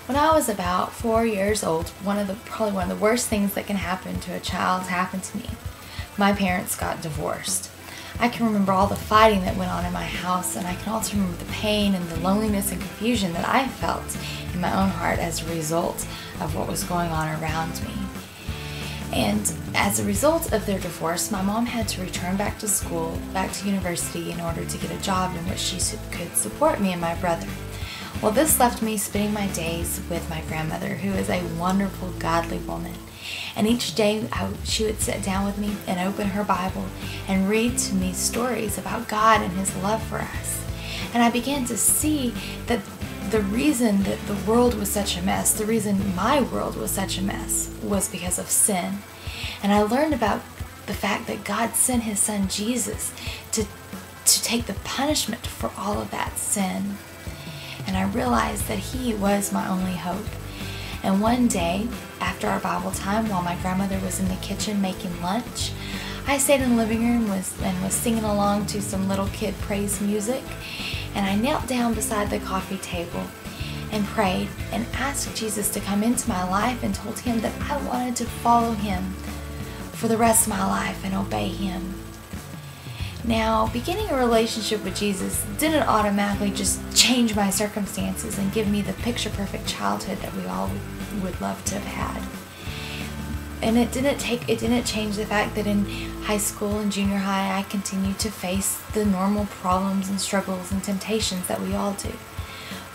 When I was about 4 years old, probably one of the worst things that can happen to a child happened to me. My parents got divorced. I can remember all the fighting that went on in my house, and I can also remember the pain and the loneliness and confusion that I felt in my own heart as a result of what was going on around me. And as a result of their divorce, my mom had to return back to school, back to university, in order to get a job in which she could support me and my brother. Well, this left me spending my days with my grandmother, who is a wonderful, godly woman. And each day she would sit down with me and open her Bible and read to me stories about God and His love for us. And I began to see that the reason that the world was such a mess, the reason my world was such a mess, was because of sin. And I learned about the fact that God sent His Son Jesus to take the punishment for all of that sin. And I realized that He was my only hope. And one day, after our Bible time, while my grandmother was in the kitchen making lunch, I stayed in the living room and was singing along to some little kid praise music. And I knelt down beside the coffee table and prayed and asked Jesus to come into my life and told Him that I wanted to follow Him for the rest of my life and obey Him. Now, beginning a relationship with Jesus didn't automatically just change my circumstances and give me the picture-perfect childhood that we all would love to have had. And it didn't change the fact that in high school and junior high I continued to face the normal problems and struggles and temptations that we all do.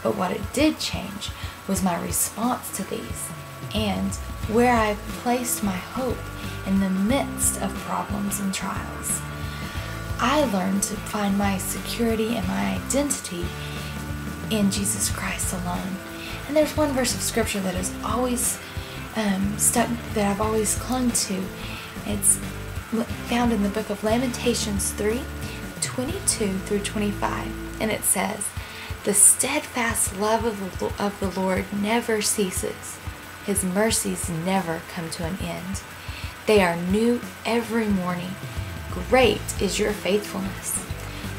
But what it did change was my response to these and where I placed my hope in the midst of problems and trials. I learned to find my security and my identity in Jesus Christ alone. And there's one verse of scripture that has always that I've always clung to. It's found in the book of Lamentations 3:22 through 25. And it says, "The steadfast love of the Lord never ceases. His mercies never come to an end. They are new every morning. Great is your faithfulness.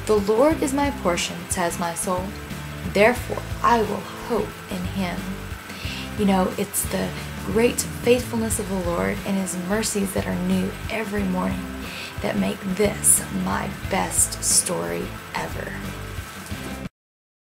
The Lord is my portion, says my soul. Therefore I will hope in Him." You know, it's the great faithfulness of the Lord and His mercies that are new every morning that make this my best story ever.